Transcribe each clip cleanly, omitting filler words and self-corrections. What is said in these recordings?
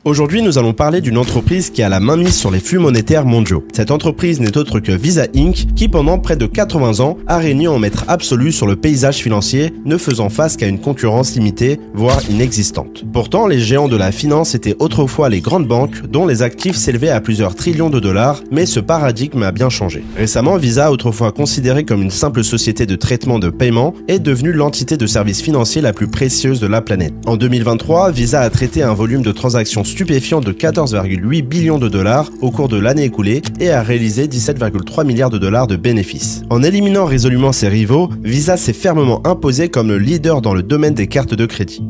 Aujourd'hui, nous allons parler d'une entreprise qui a la main mise sur les flux monétaires mondiaux. Cette entreprise n'est autre que Visa Inc., qui pendant près de 80 ans a régné en maître absolu sur le paysage financier, ne faisant face qu'à une concurrence limitée, voire inexistante. Pourtant, les géants de la finance étaient autrefois les grandes banques, dont les actifs s'élevaient à plusieurs trillions de dollars, mais ce paradigme a bien changé. Récemment, Visa, autrefois considérée comme une simple société de traitement de paiement, est devenue l'entité de services financiers la plus précieuse de la planète. En 2023, Visa a traité un volume de transactions stupéfiant de 14,8 billions de dollars au cours de l'année écoulée et a réalisé 17,3 milliards de dollars de bénéfices. En éliminant résolument ses rivaux, Visa s'est fermement imposé comme le leader dans le domaine des cartes de crédit.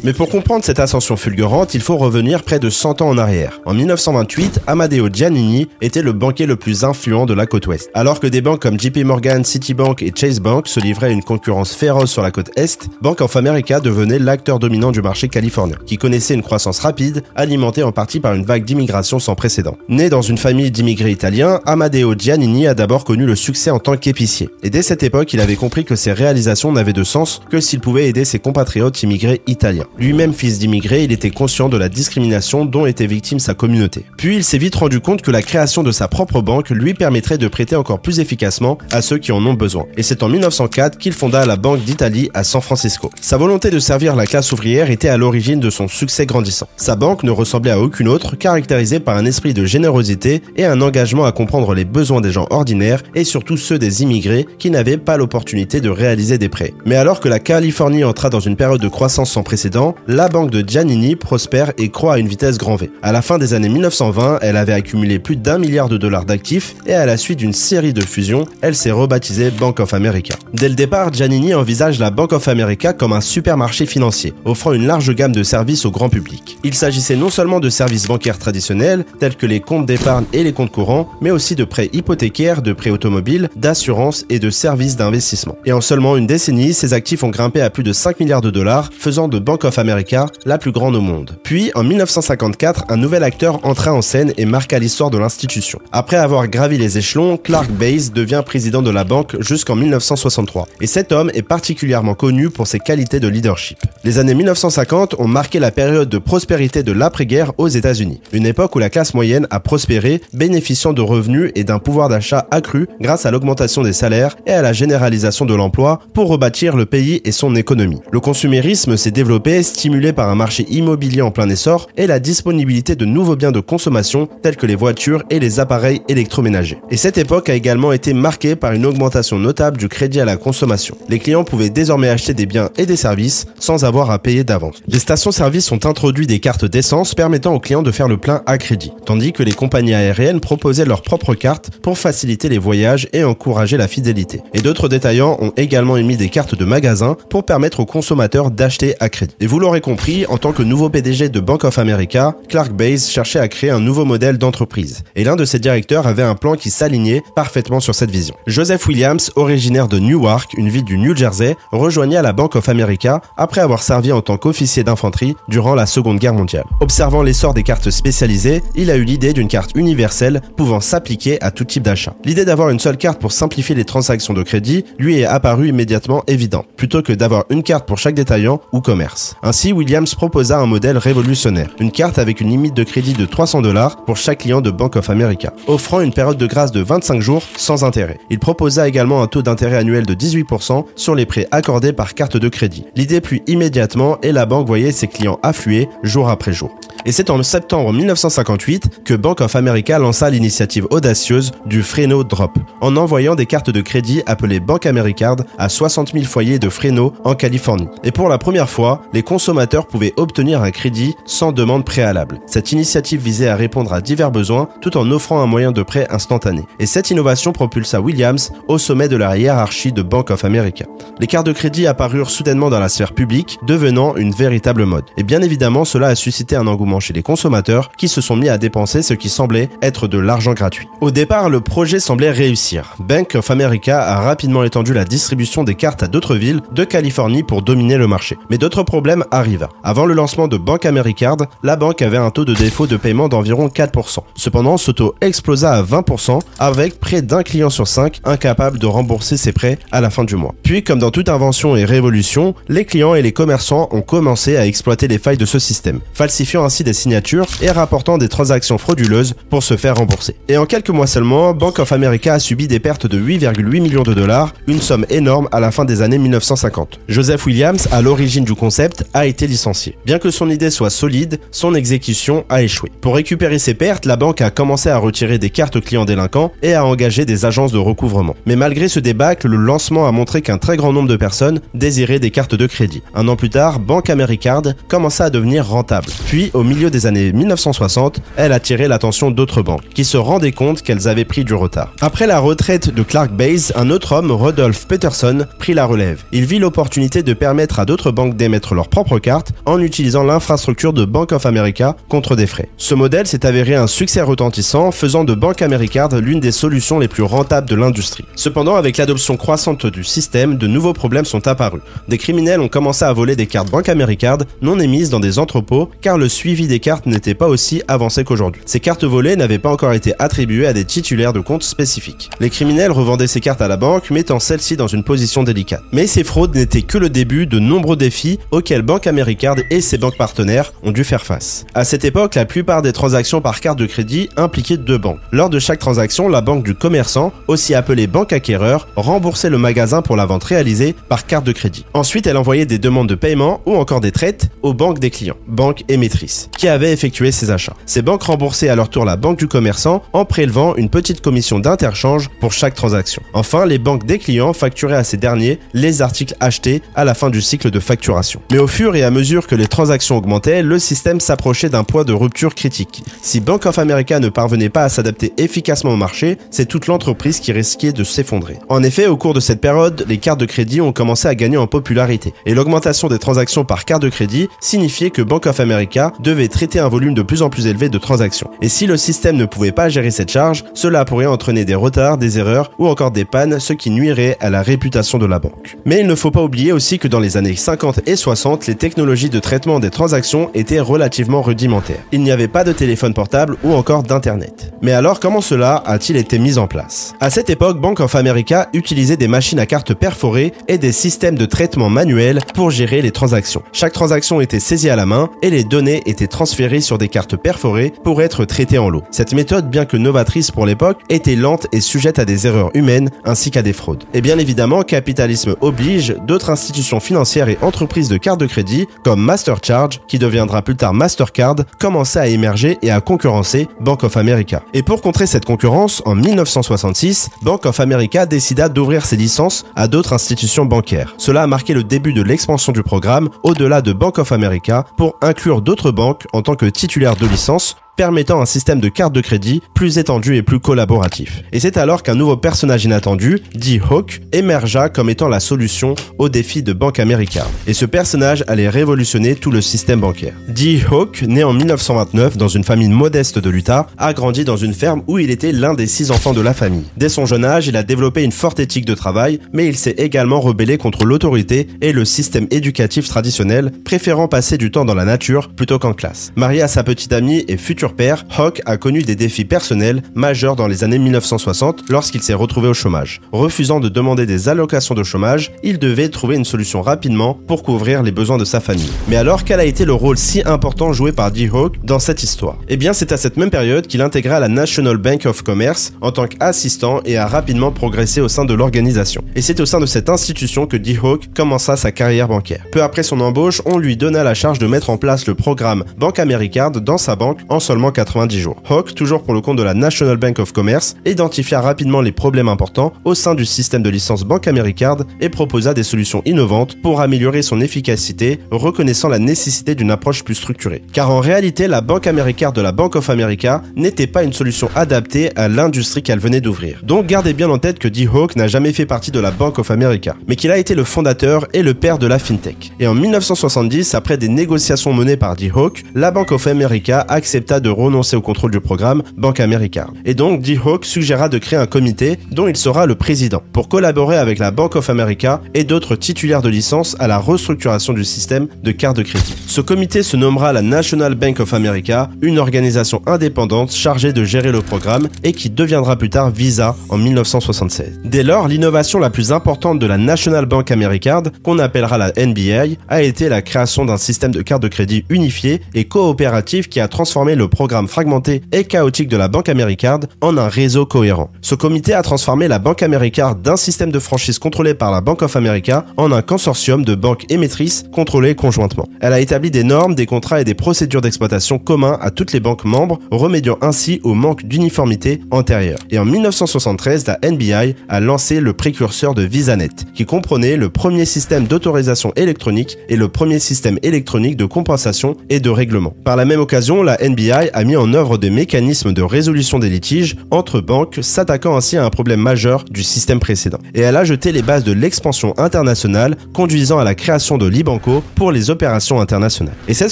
Mais pour comprendre cette ascension fulgurante, il faut revenir près de 100 ans en arrière. En 1928, Amadeo Giannini était le banquier le plus influent de la côte ouest. Alors que des banques comme JP Morgan, Citibank et Chase Bank se livraient à une concurrence féroce sur la côte est, Bank of America devenait l'acteur dominant du marché californien, qui connaissait une croissance rapide, alimentée en partie par une vague d'immigration sans précédent. Né dans une famille d'immigrés italiens, Amadeo Giannini a d'abord connu le succès en tant qu'épicier. Et dès cette époque, il avait compris que ses réalisations n'avaient de sens que s'il pouvait aider ses compatriotes immigrés italiens. Lui-même fils d'immigrés, il était conscient de la discrimination dont était victime sa communauté. Puis il s'est vite rendu compte que la création de sa propre banque lui permettrait de prêter encore plus efficacement à ceux qui en ont besoin. Et c'est en 1904 qu'il fonda la Banque d'Italie à San Francisco. Sa volonté de servir la classe ouvrière était à l'origine de son succès grandissant. Sa banque ne ressemblait à aucune autre, caractérisée par un esprit de générosité et un engagement à comprendre les besoins des gens ordinaires et surtout ceux des immigrés qui n'avaient pas l'opportunité de réaliser des prêts. Mais alors que la Californie entra dans une période de croissance sans précédent, la banque de Giannini prospère et croît à une vitesse grand V. À la fin des années 1920, elle avait accumulé plus d'1 milliard de dollars d'actifs et à la suite d'une série de fusions, elle s'est rebaptisée Bank of America. Dès le départ, Giannini envisage la Bank of America comme un supermarché financier, offrant une large gamme de services au grand public. Il s'agissait non seulement de services bancaires traditionnels, tels que les comptes d'épargne et les comptes courants, mais aussi de prêts hypothécaires, de prêts automobiles, d'assurances et de services d'investissement. Et en seulement une décennie, ses actifs ont grimpé à plus de 5 milliards de dollars, faisant de Bank of America la plus grande au monde. Puis, en 1954, un nouvel acteur entra en scène et marqua l'histoire de l'institution. Après avoir gravi les échelons, Clark Bass devient président de la banque jusqu'en 1963. Et cet homme est particulièrement connu pour ses qualités de leadership. Les années 1950 ont marqué la période de prospérité de l'après-guerre aux États-Unis. Une époque où la classe moyenne a prospéré, bénéficiant de revenus et d'un pouvoir d'achat accru grâce à l'augmentation des salaires et à la généralisation de l'emploi pour rebâtir le pays et son économie. Le consumérisme s'est développé, stimulé par un marché immobilier en plein essor et la disponibilité de nouveaux biens de consommation tels que les voitures et les appareils électroménagers. Et cette époque a également été marquée par une augmentation notable du crédit à la consommation. Les clients pouvaient désormais acheter des biens et des services sans avoir à payer d'avance. Les stations-service ont introduit des cartes d'essence permettant aux clients de faire le plein à crédit, tandis que les compagnies aériennes proposaient leurs propres cartes pour faciliter les voyages et encourager la fidélité. Et d'autres détaillants ont également émis des cartes de magasin pour permettre aux consommateurs d'acheter à crédit. Et vous l'aurez compris, en tant que nouveau PDG de Bank of America, Clark Bass cherchait à créer un nouveau modèle d'entreprise. Et l'un de ses directeurs avait un plan qui s'alignait parfaitement sur cette vision. Joseph Williams, originaire de Newark, une ville du New Jersey, rejoignit la Bank of America après avoir servi en tant qu'officier d'infanterie durant la Seconde Guerre mondiale. Observant l'essor des cartes spécialisées, il a eu l'idée d'une carte universelle pouvant s'appliquer à tout type d'achat. L'idée d'avoir une seule carte pour simplifier les transactions de crédit lui est apparue immédiatement évidente, plutôt que d'avoir une carte pour chaque détaillant ou commerce. Ainsi, Williams proposa un modèle révolutionnaire, une carte avec une limite de crédit de $300 pour chaque client de Bank of America, offrant une période de grâce de 25 jours sans intérêt. Il proposa également un taux d'intérêt annuel de 18% sur les prêts accordés par carte de crédit. L'idée plut immédiatement et la banque voyait ses clients affluer jour après jour. Et c'est en septembre 1958 que Bank of America lança l'initiative audacieuse du Freno Drop, en envoyant des cartes de crédit appelées Bank Americard à 60 000 foyers de Freno en Californie. Et pour la première fois, les consommateurs pouvaient obtenir un crédit sans demande préalable. Cette initiative visait à répondre à divers besoins tout en offrant un moyen de prêt instantané. Et cette innovation propulsa Williams au sommet de la hiérarchie de Bank of America. Les cartes de crédit apparurent soudainement dans la sphère publique, devenant une véritable mode. Et bien évidemment, cela a suscité un engouement directement chez les consommateurs qui se sont mis à dépenser ce qui semblait être de l'argent gratuit. Au départ, le projet semblait réussir. Bank of America a rapidement étendu la distribution des cartes à d'autres villes de Californie pour dominer le marché. Mais d'autres problèmes arrivent. Avant le lancement de Bank Americard, la banque avait un taux de défaut de paiement d'environ 4%. Cependant, ce taux explosa à 20% avec près d'un client sur 5 incapable de rembourser ses prêts à la fin du mois. Puis, comme dans toute invention et révolution, les clients et les commerçants ont commencé à exploiter les failles de ce système, falsifiant ainsi des signatures et rapportant des transactions frauduleuses pour se faire rembourser. Et en quelques mois seulement, Bank of America a subi des pertes de 8,8 millions de dollars, une somme énorme à la fin des années 1950. Joseph Williams, à l'origine du concept, a été licencié. Bien que son idée soit solide, son exécution a échoué. Pour récupérer ses pertes, la banque a commencé à retirer des cartes clients délinquants et à engager des agences de recouvrement. Mais malgré ce débâcle, le lancement a montré qu'un très grand nombre de personnes désiraient des cartes de crédit. Un an plus tard, Bank Americard commença à devenir rentable. Puis, au milieu des années 1960, elle a attiré l'attention d'autres banques, qui se rendaient compte qu'elles avaient pris du retard. Après la retraite de Clark Baze, un autre homme, Rudolph Peterson, prit la relève. Il vit l'opportunité de permettre à d'autres banques d'émettre leurs propres cartes en utilisant l'infrastructure de Bank of America contre des frais. Ce modèle s'est avéré un succès retentissant, faisant de Bank Americard l'une des solutions les plus rentables de l'industrie. Cependant, avec l'adoption croissante du système, de nouveaux problèmes sont apparus. Des criminels ont commencé à voler des cartes Bank Americard non émises dans des entrepôts car le suivi des cartes n'était pas aussi avancé qu'aujourd'hui. Ces cartes volées n'avaient pas encore été attribuées à des titulaires de comptes spécifiques. Les criminels revendaient ces cartes à la banque, mettant celle-ci dans une position délicate. Mais ces fraudes n'étaient que le début de nombreux défis auxquels Bank Americard et ses banques partenaires ont dû faire face. À cette époque, la plupart des transactions par carte de crédit impliquaient deux banques. Lors de chaque transaction, la banque du commerçant, aussi appelée banque acquéreur, remboursait le magasin pour la vente réalisée par carte de crédit. Ensuite, elle envoyait des demandes de paiement ou encore des traites aux banques des clients, banques émettrices, qui avaient effectué ces achats. Ces banques remboursaient à leur tour la banque du commerçant en prélevant une petite commission d'interchange pour chaque transaction. Enfin, les banques des clients facturaient à ces derniers les articles achetés à la fin du cycle de facturation. Mais au fur et à mesure que les transactions augmentaient, le système s'approchait d'un point de rupture critique. Si Bank of America ne parvenait pas à s'adapter efficacement au marché, c'est toute l'entreprise qui risquait de s'effondrer. En effet, au cours de cette période, les cartes de crédit ont commencé à gagner en popularité et l'augmentation des transactions par carte de crédit signifiait que Bank of America devait traiter un volume de plus en plus élevé de transactions. Et si le système ne pouvait pas gérer cette charge, cela pourrait entraîner des retards, des erreurs ou encore des pannes, ce qui nuirait à la réputation de la banque. Mais il ne faut pas oublier aussi que dans les années 50 et 60, les technologies de traitement des transactions étaient relativement rudimentaires. Il n'y avait pas de téléphone portable ou encore d'internet. Mais alors comment cela a-t-il été mis en place? À cette époque, Bank of America utilisait des machines à cartes perforées et des systèmes de traitement manuels pour gérer les transactions. Chaque transaction était saisie à la main et les données étaient transférées sur des cartes perforées pour être traitées en lot. Cette méthode, bien que novatrice pour l'époque, était lente et sujette à des erreurs humaines ainsi qu'à des fraudes. Et bien évidemment, capitalisme oblige, d'autres institutions financières et entreprises de cartes de crédit, comme MasterCharge, qui deviendra plus tard Mastercard, commençaient à émerger et à concurrencer Bank of America. Et pour contrer cette concurrence, en 1966, Bank of America décida d'ouvrir ses licences à d'autres institutions bancaires. Cela a marqué le début de l'expansion du programme au-delà de Bank of America pour inclure d'autres banques en tant que titulaires de licence, permettant un système de carte de crédit plus étendu et plus collaboratif. Et c'est alors qu'un nouveau personnage inattendu, Dee Hock, émergea comme étant la solution au défi de Bank America. Et ce personnage allait révolutionner tout le système bancaire. Dee Hock, né en 1929 dans une famille modeste de l'Utah, a grandi dans une ferme où il était l'un des 6 enfants de la famille. Dès son jeune âge, il a développé une forte éthique de travail, mais il s'est également rebellé contre l'autorité et le système éducatif traditionnel, préférant passer du temps dans la nature plutôt qu'en classe. Marié à sa petite amie et future père, Hock a connu des défis personnels majeurs dans les années 1960 lorsqu'il s'est retrouvé au chômage. Refusant de demander des allocations de chômage, il devait trouver une solution rapidement pour couvrir les besoins de sa famille. Mais alors, quel a été le rôle si important joué par Dee Hock dans cette histoire? Eh bien, c'est à cette même période qu'il intégra la National Bank of Commerce en tant qu'assistant et a rapidement progressé au sein de l'organisation. Et c'est au sein de cette institution que Dee Hock commença sa carrière bancaire. Peu après son embauche, on lui donna la charge de mettre en place le programme Bank Americard dans sa banque en seulement seulement 90 jours. Hawke, toujours pour le compte de la National Bank of Commerce, identifia rapidement les problèmes importants au sein du système de licence Bank AmeriCard et proposa des solutions innovantes pour améliorer son efficacité, reconnaissant la nécessité d'une approche plus structurée. Car en réalité, la Bank AmeriCard de la Bank of America n'était pas une solution adaptée à l'industrie qu'elle venait d'ouvrir. Donc gardez bien en tête que Dee Hock n'a jamais fait partie de la Bank of America, mais qu'il a été le fondateur et le père de la FinTech. Et en 1970, après des négociations menées par Dee Hock, la Bank of America accepta de renoncer au contrôle du programme Bank AmeriCard. Et donc Dee Hock suggéra de créer un comité dont il sera le président, pour collaborer avec la Bank of America et d'autres titulaires de licence à la restructuration du système de cartes de crédit. Ce comité se nommera la National Bank of America, une organisation indépendante chargée de gérer le programme et qui deviendra plus tard Visa en 1976. Dès lors, l'innovation la plus importante de la National Bank AmeriCard, qu'on appellera la NBA, a été la création d'un système de cartes de crédit unifié et coopératif qui a transformé le programme fragmenté et chaotique de la Bank AmeriCard en un réseau cohérent. Ce comité a transformé la Bank AmeriCard d'un système de franchise contrôlé par la Bank of America en un consortium de banques émettrices contrôlées conjointement. Elle a établi des normes, des contrats et des procédures d'exploitation communs à toutes les banques membres, remédiant ainsi au manque d'uniformité antérieure. Et en 1973, la NBI a lancé le précurseur de VisaNet, qui comprenait le premier système d'autorisation électronique et le premier système électronique de compensation et de règlement. Par la même occasion, la NBI a mis en œuvre des mécanismes de résolution des litiges entre banques, s'attaquant ainsi à un problème majeur du système précédent. Et elle a jeté les bases de l'expansion internationale, conduisant à la création de l'Ibanco pour les opérations internationales. Et cette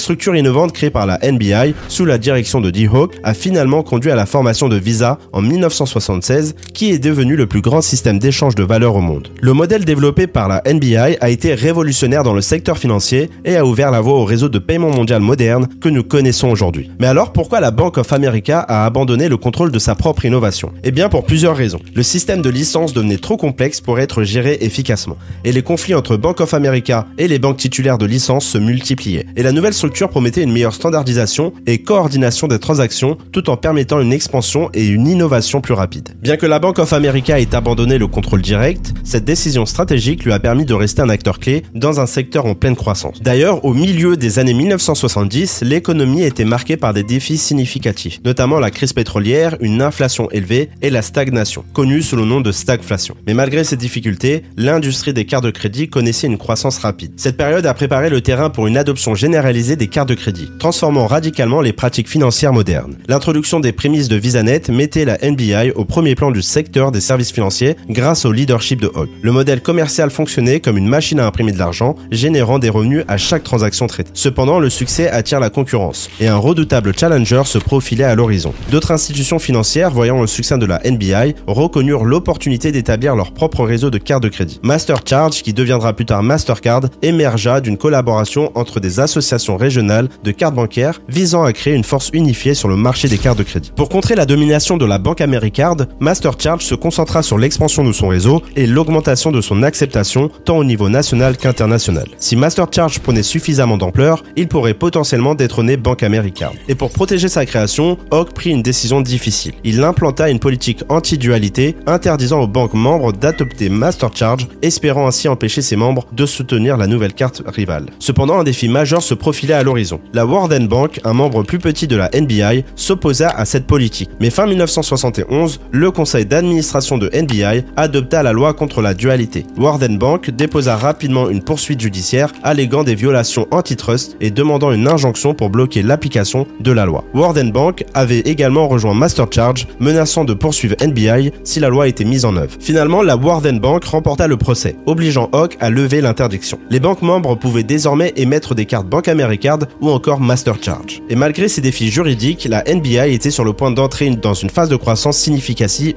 structure innovante créée par la NBI, sous la direction de Dee Hock, a finalement conduit à la formation de Visa en 1976, qui est devenu le plus grand système d'échange de valeurs au monde. Le modèle développé par la NBI a été révolutionnaire dans le secteur financier et a ouvert la voie au réseau de paiement mondial moderne que nous connaissons aujourd'hui. Mais alors pourquoi la Bank of America a abandonné le contrôle de sa propre innovation? Eh bien pour plusieurs raisons. Le système de licence devenait trop complexe pour être géré efficacement, et les conflits entre Bank of America et les banques titulaires de licence se multipliaient. Et la nouvelle structure promettait une meilleure standardisation et coordination des transactions tout en permettant une expansion et une innovation plus rapide. Bien que la Bank of America ait abandonné le contrôle direct, cette décision stratégique lui a permis de rester un acteur clé dans un secteur en pleine croissance. D'ailleurs, au milieu des années 1970, l'économie était marquée par des défis significatifs, notamment la crise pétrolière, une inflation élevée et la stagnation, connue sous le nom de stagflation. Mais malgré ces difficultés, l'industrie des cartes de crédit connaissait une croissance rapide. Cette période a préparé le terrain pour une adoption généralisée des cartes de crédit, transformant radicalement les pratiques financières modernes. L'introduction des prémices de VisaNet mettait la NBI au premier plan du secteur des services financiers grâce au leadership de Hock. Le modèle commercial fonctionnait comme une machine à imprimer de l'argent, générant des revenus à chaque transaction traitée. Cependant, le succès attire la concurrence et un redoutable challenger se profilait à l'horizon. D'autres institutions financières, voyant le succès de la NBI, reconnurent l'opportunité d'établir leur propre réseau de cartes de crédit. MasterCharge, qui deviendra plus tard Mastercard, émergea d'une collaboration entre des associations régionales de cartes bancaires visant à créer une force unifiée sur le marché des cartes de crédit. Pour contrer la domination de la Bank AmeriCard, MasterCharge se concentra sur l'expansion de son réseau et l'augmentation de son acceptation tant au niveau national qu'international. Si MasterCharge prenait suffisamment d'ampleur, il pourrait potentiellement détrôner Bank AmeriCard. Et pour protéger sa création, Hock prit une décision difficile. Il implanta une politique anti-dualité, interdisant aux banques membres d'adopter MasterCharge, espérant ainsi empêcher ses membres de soutenir la nouvelle carte rivale. Cependant, un défi majeur se profilait à l'horizon. La Warden Bank, un membre plus petit de la NBI, s'opposa à cette politique. Mais fin 1971, le conseil d'administration de NBI adopta la loi contre la dualité. Warden Bank déposa rapidement une poursuite judiciaire alléguant des violations antitrust et demandant une injonction pour bloquer l'application de la loi. Warden Bank avait également rejoint MasterCharge, menaçant de poursuivre NBI si la loi était mise en œuvre. Finalement, la Warden Bank remporta le procès, obligeant Hock à lever l'interdiction. Les banques membres pouvaient désormais émettre des cartes Bank AmeriCard ou encore MasterCharge. Et malgré ces défis juridiques, la NBI était sur le point d'entrer dans une phase de croissance significative.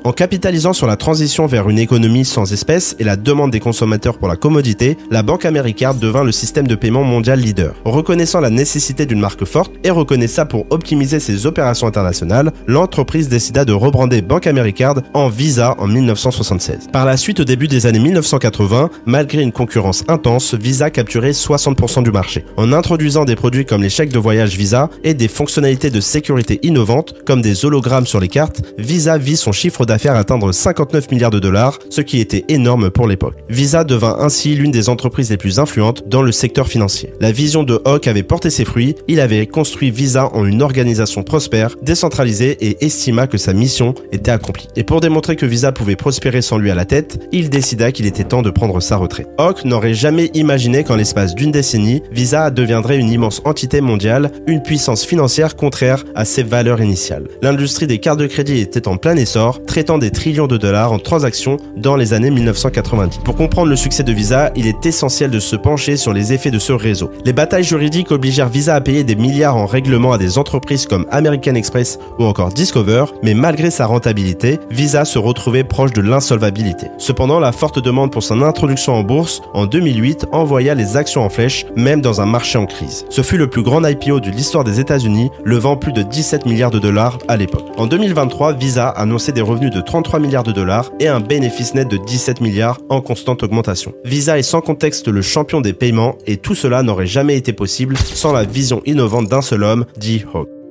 En capitalisant sur la transition vers une économie sans espèces et la demande des consommateurs pour la commodité, la Bank AmeriCard devint le système de paiement mondial leader. Reconnaissant la nécessité d'une marque forte et reconnaissant pour optimiser ses opérations internationales, l'entreprise décida de rebrander Bank AmeriCard en Visa en 1976. Par la suite, au début des années 1980, malgré une concurrence intense, Visa capturait 60% du marché. En introduisant des produits comme les chèques de voyage Visa et des fonctionnalités de sécurité innovantes comme des hologrammes sur les cartes, Visa vit son chiffre d'affaires atteindre 59 milliards de dollars, ce qui était énorme pour l'époque. Visa devint ainsi l'une des entreprises les plus influentes innovante dans le secteur financier. La vision de Hawke avait porté ses fruits, il avait construit Visa en une organisation prospère, décentralisée et estima que sa mission était accomplie. Et pour démontrer que Visa pouvait prospérer sans lui à la tête, il décida qu'il était temps de prendre sa retraite. Hawke n'aurait jamais imaginé qu'en l'espace d'une décennie, Visa deviendrait une immense entité mondiale, une puissance financière contraire à ses valeurs initiales. L'industrie des cartes de crédit était en plein essor, traitant des trillions de dollars en transactions dans les années 1990. Pour comprendre le succès de Visa, il est essentiel de se pencher sur les effets de ce réseau. Les batailles juridiques obligèrent Visa à payer des milliards en règlements à des entreprises comme American Express ou encore Discover, mais malgré sa rentabilité, Visa se retrouvait proche de l'insolvabilité. Cependant, la forte demande pour son introduction en bourse en 2008 envoya les actions en flèche, même dans un marché en crise. Ce fut le plus grand IPO de l'histoire des États-Unis, levant plus de 17 milliards de dollars à l'époque. En 2023, Visa annonçait des revenus de 33 milliards de dollars et un bénéfice net de 17 milliards en constante augmentation. Visa est sans contexte le champion des paiements et tout cela n'aurait jamais été possible sans la vision innovante d'un seul homme, dit Hawke.